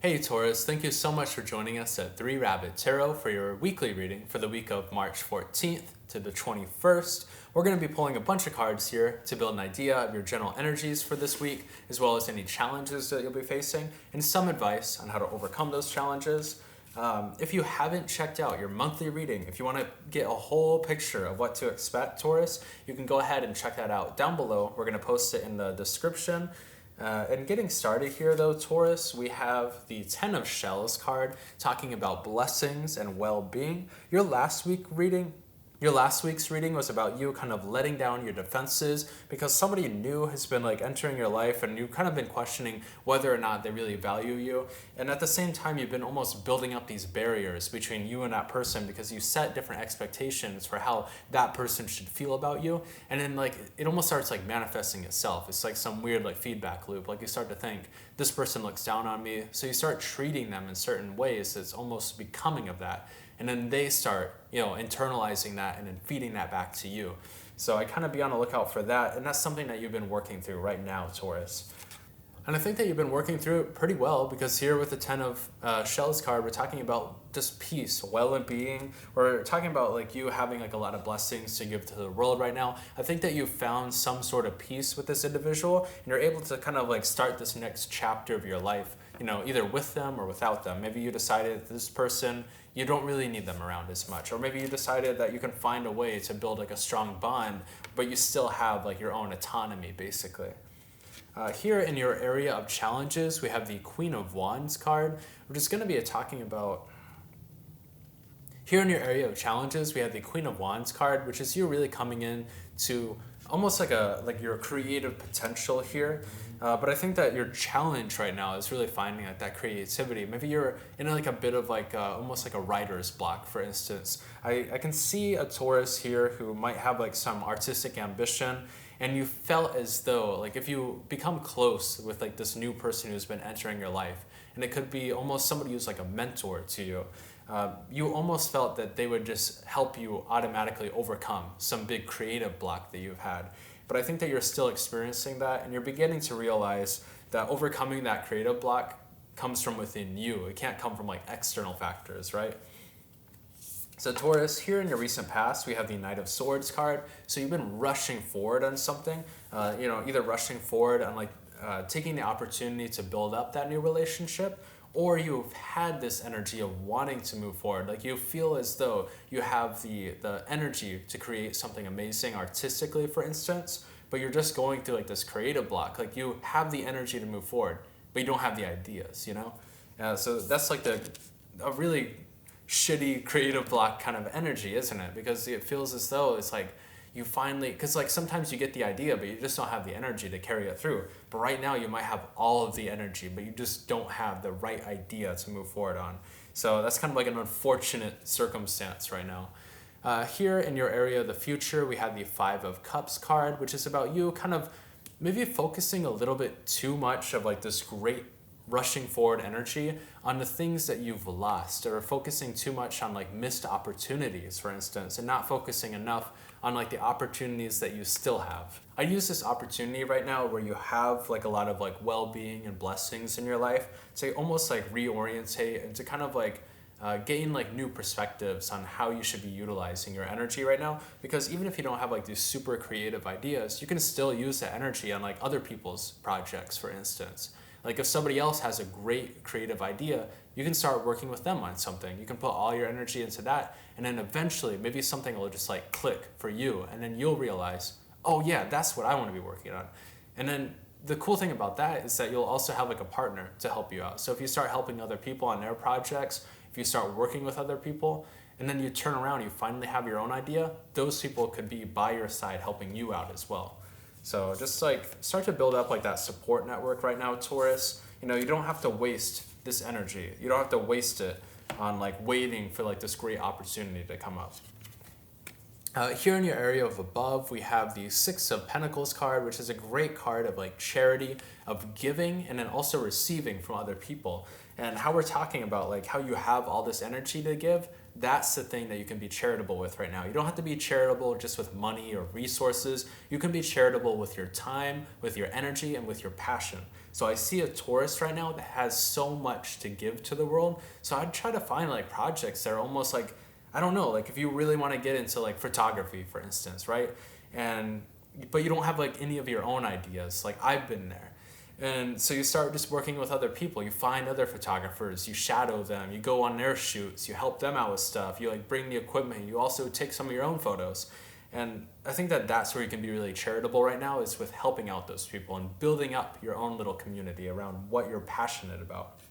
Hey Taurus, thank you so much for joining us at 3 Rabbit Tarot for your weekly reading for the week of March 14th to the 21st. We're going to be pulling a bunch of cards here to build an idea of your general energies for this week, as well as any challenges that you'll be facing, and some advice on how to overcome those challenges. If you haven't checked out your monthly reading, if you want to get a whole picture of what to expect, Taurus, you can go ahead and check that out down below. We're going to post it in the description. And getting started here though, Taurus, we have the 10 of Shells card talking about blessings and well-being. Your last week's reading was about you kind of letting down your defenses because somebody new has been like entering your life and you've kind of been questioning whether or not they really value you. And at the same time, you've been almost building up these barriers between you and that person because you set different expectations for how that person should feel about you. And then like, it almost starts like manifesting itself. It's like some weird like feedback loop. Like you start to think, this person looks down on me. So you start treating them in certain ways that's almost becoming of that. And then they start, internalizing that and then feeding that back to you. So I kind of be on the lookout for that. And that's something that you've been working through right now, Taurus. And I think that you've been working through it pretty well because here with the 10 of Shells card, we're talking about just peace, well-being. We're talking about like you having like a lot of blessings to give to the world right now. I think that you've found some sort of peace with this individual and you're able to kind of like start this next chapter of your life, either with them or without them. Maybe you decided that this person, you don't really need them around as much. Or maybe you decided that you can find a way to build like a strong bond, but you still have like your own autonomy basically. Here in your area of challenges, we have the Queen of Wands card, which is going to be talking about. Here in your area of challenges, we have the Queen of Wands card, which is you really coming in to almost like your creative potential here. But I think that your challenge right now is really finding like that creativity. Maybe you're in like a bit of like almost like a writer's block, for instance. I can see a Taurus here who might have like some artistic ambition, and you felt as though like if you become close with like this new person who's been entering your life, and it could be almost somebody who's like a mentor to you, you almost felt that they would just help you automatically overcome some big creative block that you've had. But I think that you're still experiencing that and you're beginning to realize that overcoming that creative block comes from within you. It can't come from like external factors, right? So Taurus, here in your recent past, we have the Knight of Swords card. So you've been rushing forward on something, either rushing forward on like taking the opportunity to build up that new relationship, or you've had this energy of wanting to move forward. Like you feel as though you have the energy to create something amazing artistically, for instance, but you're just going through like this creative block. Like you have the energy to move forward, but you don't have the ideas, So that's like a really shitty creative block kind of energy, isn't it? Because it feels as though it's like, you finally, because like sometimes you get the idea, but you just don't have the energy to carry it through. But right now you might have all of the energy, but you just don't have the right idea to move forward on. So that's kind of like an unfortunate circumstance right now. Here in your area of the future, we have the 5 of Cups card, which is about you kind of maybe focusing a little bit too much of like this great rushing forward energy on the things that you've lost, or focusing too much on like missed opportunities, for instance, and not focusing enough on like the opportunities that you still have. I use this opportunity right now where you have like a lot of like well-being and blessings in your life to almost like reorientate and to kind of like gain like new perspectives on how you should be utilizing your energy right now. Because even if you don't have like these super creative ideas, you can still use that energy on like other people's projects, for instance. Like if somebody else has a great creative idea, you can start working with them on something. You can put all your energy into that, and then eventually maybe something will just like click for you, and then you'll realize, oh yeah, that's what I want to be working on. And then the cool thing about that is that you'll also have like a partner to help you out. So if you start helping other people on their projects, if you start working with other people, and then you turn around, you finally have your own idea, those people could be by your side helping you out as well. So just like start to build up like that support network right now, Taurus. You don't have to waste this energy. You don't have to waste it on like waiting for like this great opportunity to come up. Here in your area of above, we have the 6 of Pentacles card, which is a great card of like charity, of giving, and then also receiving from other people. And how we're talking about like how you have all this energy to give, that's the thing that you can be charitable with right now. You don't have to be charitable just with money or resources. You can be charitable with your time, with your energy, and with your passion. So I see a Taurus right now that has so much to give to the world. So I'd try to find like projects that are almost like, I don't know, like if you really want to get into like photography, for instance, right? And but you don't have like any of your own ideas. Like I've been there. And so you start just working with other people. You find other photographers, you shadow them, you go on their shoots, you help them out with stuff, you like bring the equipment, you also take some of your own photos. And I think that that's where you can be really charitable right now, is with helping out those people and building up your own little community around what you're passionate about.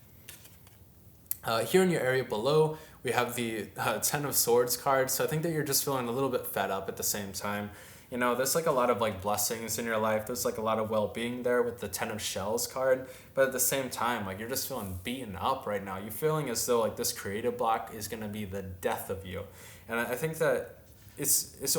Here in your area below, we have the Ten of Swords card. So I think that you're just feeling a little bit fed up at the same time. You know, there's like a lot of like blessings in your life. There's like a lot of well-being there with the Ten of Shells card. But at the same time, like you're just feeling beaten up right now. You're feeling as though like this creative block is going to be the death of you. And I think that it's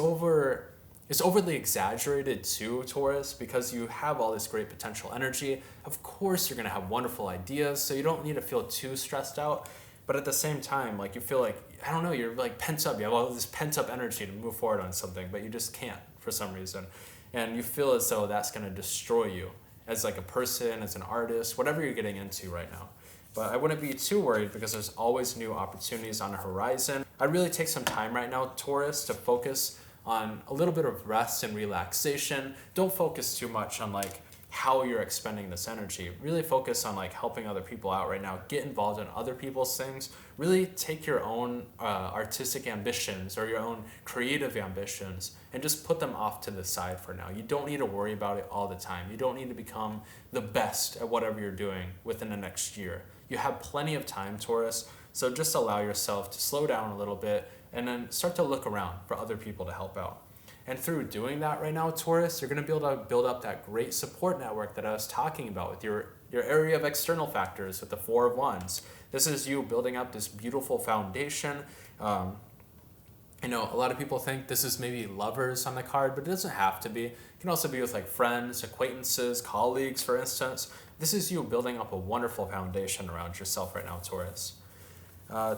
overly exaggerated too, Taurus, because you have all this great potential energy. Of course, you're going to have wonderful ideas, so you don't need to feel too stressed out. But at the same time, like you feel like, I don't know, you're like pent up. You have all this pent up energy to move forward on something, but you just can't for some reason. And you feel as though that's going to destroy you as like a person, as an artist, whatever you're getting into right now. But I wouldn't be too worried because there's always new opportunities on the horizon. I'd really take some time right now, Taurus, to focus on a little bit of rest and relaxation. Don't focus too much on like how you're expending this energy. Really focus on like helping other people out right now. Get involved in other people's things. Really take your own artistic ambitions or your own creative ambitions and just put them off to the side for now. You don't need to worry about it all the time. You don't need to become the best at whatever you're doing within the next year. You have plenty of time, Taurus, so just allow yourself to slow down a little bit and then start to look around for other people to help out. And through doing that right now, Taurus, you're going to be able to build up that great support network that I was talking about with your area of external factors with the Four of Wands. This is you building up this beautiful foundation. You know, a lot of people think this is maybe lovers on the card, but it doesn't have to be. It can also be with like friends, acquaintances, colleagues, for instance. This is you building up a wonderful foundation around yourself right now, Taurus.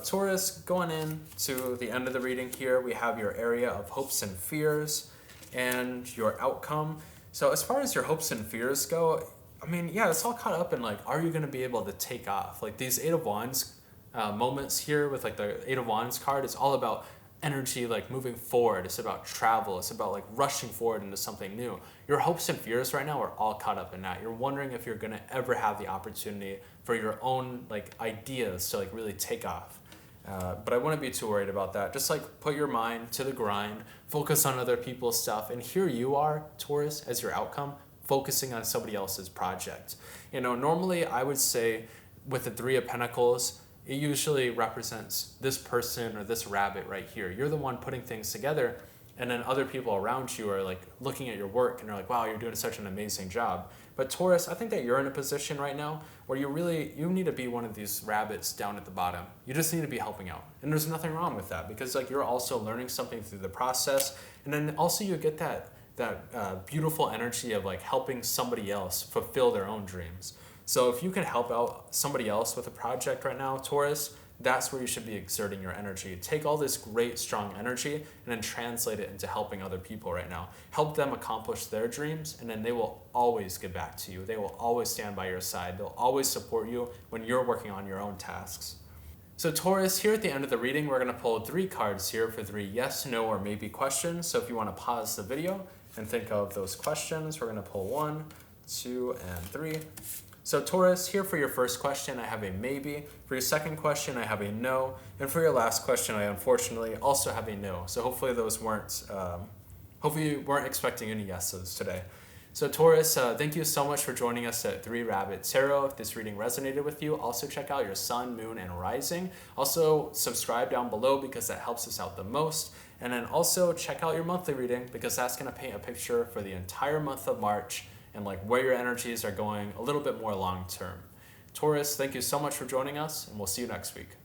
Taurus, going in to the end of the reading here, we have your area of hopes and fears and your outcome. So as far as your hopes and fears go, I mean, yeah, it's all caught up in like, are you going to be able to take off? Like these Eight of Wands moments here with like the Eight of Wands card, it's all about energy, like moving forward. It's about travel. It's about like rushing forward into something new. Your hopes and fears right now are all caught up in that. You're wondering if you're going to ever have the opportunity for your own like ideas to like really take off. But I wouldn't be too worried about that. Just like put your mind to the grind, focus on other people's stuff. And here you are, Taurus, as your outcome, focusing on somebody else's project. You know, normally I would say with the Three of Pentacles, it usually represents this person or this rabbit right here. You're the one putting things together, and then other people around you are like looking at your work and they're like, wow, you're doing such an amazing job. But Taurus, I think that you're in a position right now where you need to be one of these rabbits down at the bottom. You just need to be helping out. And there's nothing wrong with that because like you're also learning something through the process. And then also you get that beautiful energy of like helping somebody else fulfill their own dreams. So if you can help out somebody else with a project right now, Taurus, that's where you should be exerting your energy. Take all this great, strong energy and then translate it into helping other people right now. Help them accomplish their dreams, and then they will always get back to you. They will always stand by your side. They'll always support you when you're working on your own tasks. So Taurus, here at the end of the reading, we're going to pull 3 cards here for 3 yes, no, or maybe questions. So if you want to pause the video and think of those questions, we're going to pull 1, 2, and 3. So Taurus, here for your first question, I have a maybe. For your second question, I have a no. And for your last question, I unfortunately also have a no. So hopefully hopefully you weren't expecting any yeses today. So Taurus, thank you so much for joining us at 3 Rabbit Tarot. If this reading resonated with you, also check out your sun, moon, and rising. Also subscribe down below because that helps us out the most. And then also check out your monthly reading because that's going to paint a picture for the entire month of March and like where your energies are going a little bit more long term. Taurus, thank you so much for joining us, and we'll see you next week.